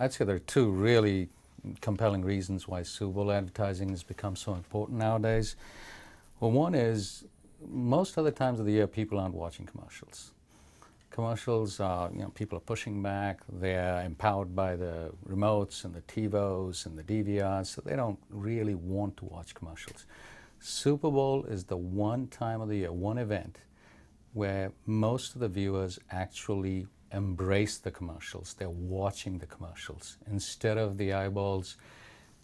I'd say there are two really compelling reasons why Super Bowl advertising has become so important nowadays. Well, one is most other times of the year people aren't watching commercials. Commercials are, people are pushing back. They're empowered by the remotes and the TiVos and the DVRs, so they don't really want to watch commercials. Super Bowl is the one time of the year, one event, where most of the viewers actually embrace the commercials. They're watching the commercials. Instead of the eyeballs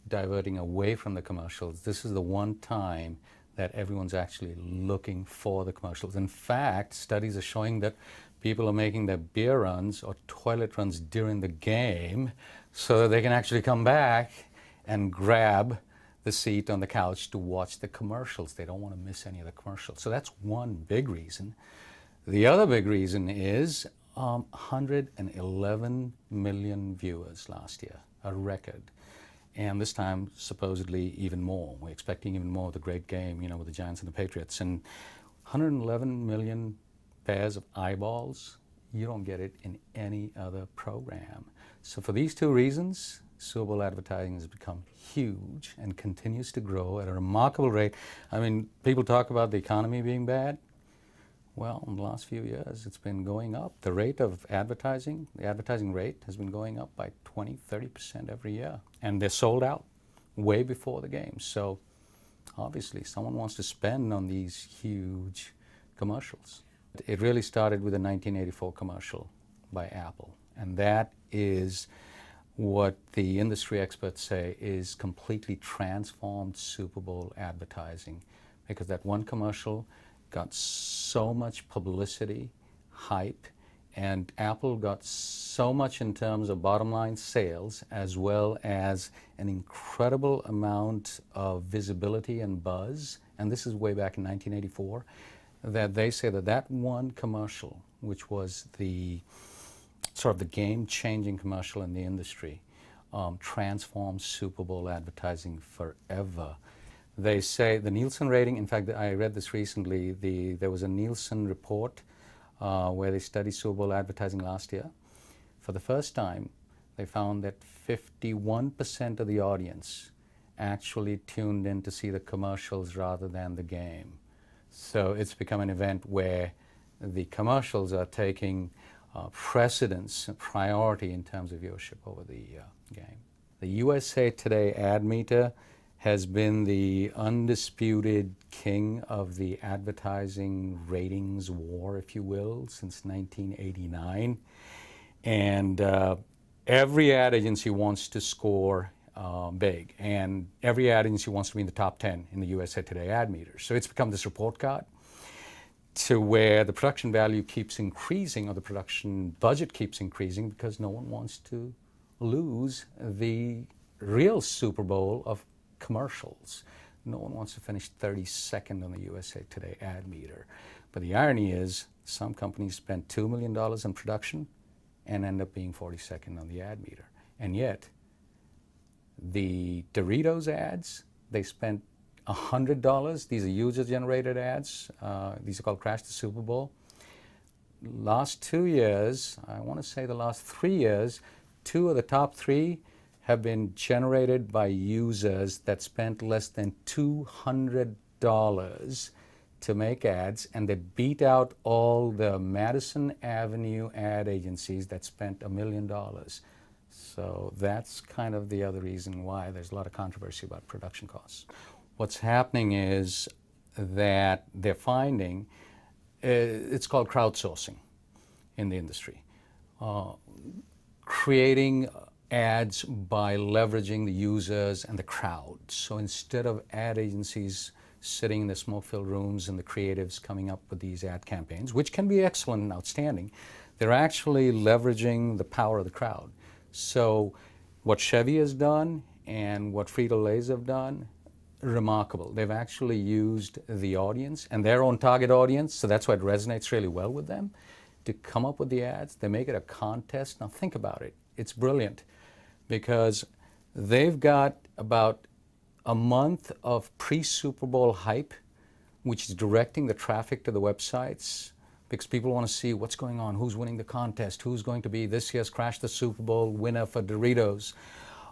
diverting away from the commercials, this is the one time that everyone's actually looking for the commercials. In fact, studies are showing that people are making their beer runs or toilet runs during the game so that they can actually come back and grab the seat on the couch to watch the commercials. They don't want to miss any of the commercials. So that's one big reason. The other big reason is 111 million viewers last year, a record. And this time, supposedly, even more. We're expecting even more with the great game, with the Giants and the Patriots. And 111 million pairs of eyeballs, you don't get it in any other program. So for these two reasons, Super Bowl advertising has become huge and continues to grow at a remarkable rate. I mean, people talk about the economy being bad. Well, in the last few years, it's been going up. The rate of advertising, the advertising rate has been going up by 20, 30% every year. And they're sold out way before the game. So obviously, someone wants to spend on these huge commercials. It really started with a 1984 commercial by Apple. And that is what the industry experts say is completely transformed Super Bowl advertising. Because that one commercial got so much publicity, hype, and Apple got so much in terms of bottom line sales as well as an incredible amount of visibility and buzz, and this is way back in 1984, that they say that that one commercial, which was the sort of the game-changing commercial in the industry, transformed Super Bowl advertising forever. They say the Nielsen rating, in fact, I read this recently, there was a Nielsen report where they studied Super Bowl advertising last year. For the first time, they found that 51% of the audience actually tuned in to see the commercials rather than the game. So it's become an event where the commercials are taking precedence, priority in terms of viewership over the game. The USA Today ad meter has been the undisputed king of the advertising ratings war, if you will, since 1989. And every ad agency wants to score big, and every ad agency wants to be in the top 10 in the USA Today ad meter. So it's become this report card to where the production value keeps increasing, or the production budget keeps increasing, because no one wants to lose the real Super Bowl of commercials. No one wants to finish 32nd on the USA Today ad meter. But the irony is, some companies spend $2 million in production and end up being 42nd on the ad meter. And yet, the Doritos ads, they spent $100. These are user-generated ads. These are called Crash the Super Bowl. Last 2 years, I want to say the last 3 years, 2 of the top 3 have been generated by users that spent less than $200 to make ads, and they beat out all the Madison Avenue ad agencies that spent $1 million. So that's kind of the other reason why there's a lot of controversy about production costs. What's happening is that they're finding, it's called crowdsourcing in the industry, creating ads by leveraging the users and the crowd. So instead of ad agencies sitting in the smoke-filled rooms and the creatives coming up with these ad campaigns, which can be excellent and outstanding, they're actually leveraging the power of the crowd. So what Chevy has done and what Frito-Lay's have done, remarkable. They've actually used the audience and their own target audience, so that's why it resonates really well with them, to come up with the ads. They make it a contest. Now think about it. It's brilliant, because they've got about a month of pre-Super Bowl hype, which is directing the traffic to the websites because people want to see what's going on, who's winning the contest, who's going to be this year's Crash the Super Bowl winner for Doritos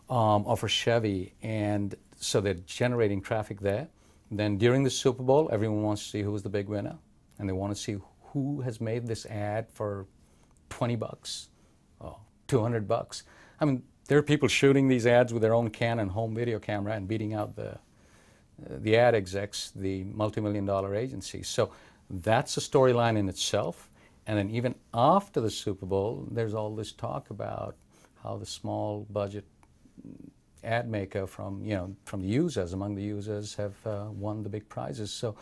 or for Chevy. And so they're generating traffic there. Then during the Super Bowl, everyone wants to see who was the big winner, and they want to see who has made this ad for 20 bucks, or 200 bucks. I mean, there are people shooting these ads with their own Canon home video camera and beating out the ad execs, the multi-million-dollar agencies. So that's a storyline in itself. And then even after the Super Bowl, there's all this talk about how the small budget ad maker from the users, among the users, have won the big prizes. So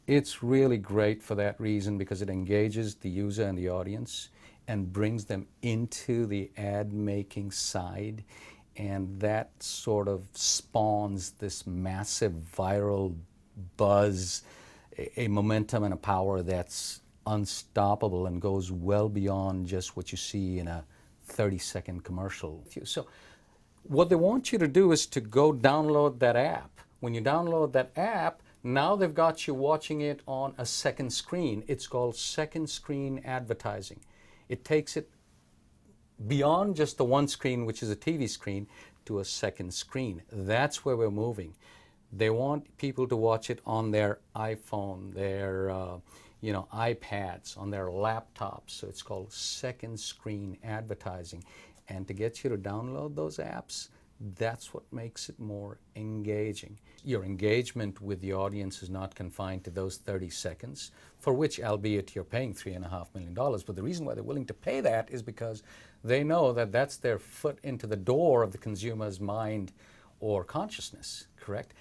it's really great for that reason, because it engages the user and the audience and brings them into the ad making side, and that sort of spawns this massive viral buzz, a momentum and a power that's unstoppable and goes well beyond just what you see in a 30-second commercial. So what they want you to do is to go download that app. When you download that app, now they've got you watching it on a second screen. It's called second screen advertising. It takes it beyond just the one screen, which is a TV screen, to a second screen. That's where we're moving. They want people to watch it on their iPhone, their iPads, on their laptops. So it's called second screen advertising. And to get you to download those apps, that's what makes it more engaging. Your engagement with the audience is not confined to those 30 seconds, for which, albeit you're paying $3.5 million, but the reason why they're willing to pay that is because they know that that's their foot into the door of the consumer's mind or consciousness, correct?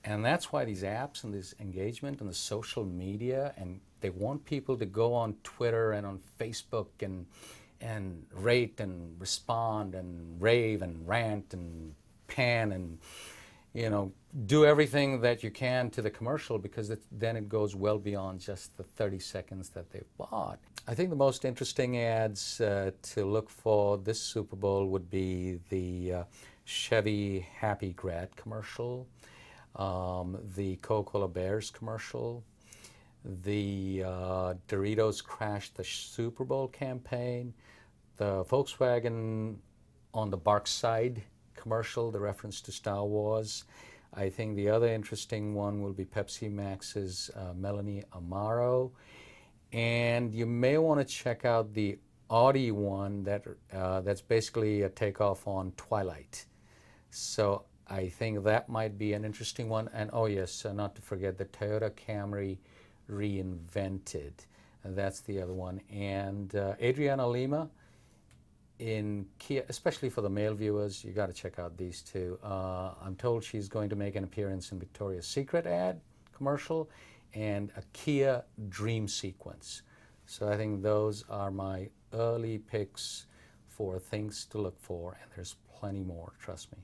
And that's why these apps and this engagement and the social media, and they want people to go on Twitter and on Facebook and rate and respond and rave and rant and pan and do everything that you can to the commercial, because then it goes well beyond just the 30 seconds that they've bought. I think the most interesting ads to look for this Super Bowl would be the Chevy Happy Grad commercial, the Coca-Cola Bears commercial, the Doritos Crash the Super Bowl campaign, the Volkswagen on the Bark Side commercial, the reference to Star Wars. I think the other interesting one will be Pepsi Max's Melanie Amaro. And you may want to check out the Audi one that's basically a takeoff on Twilight. So I think that might be an interesting one. And oh yes, not to forget the Toyota Camry Reinvented. That's the other one. And Adriana Lima in Kia, especially for the male viewers, you got to check out these two. I'm told she's going to make an appearance in Victoria's Secret ad commercial and a Kia Dream sequence. So I think those are my early picks for things to look for, and there's plenty more, trust me.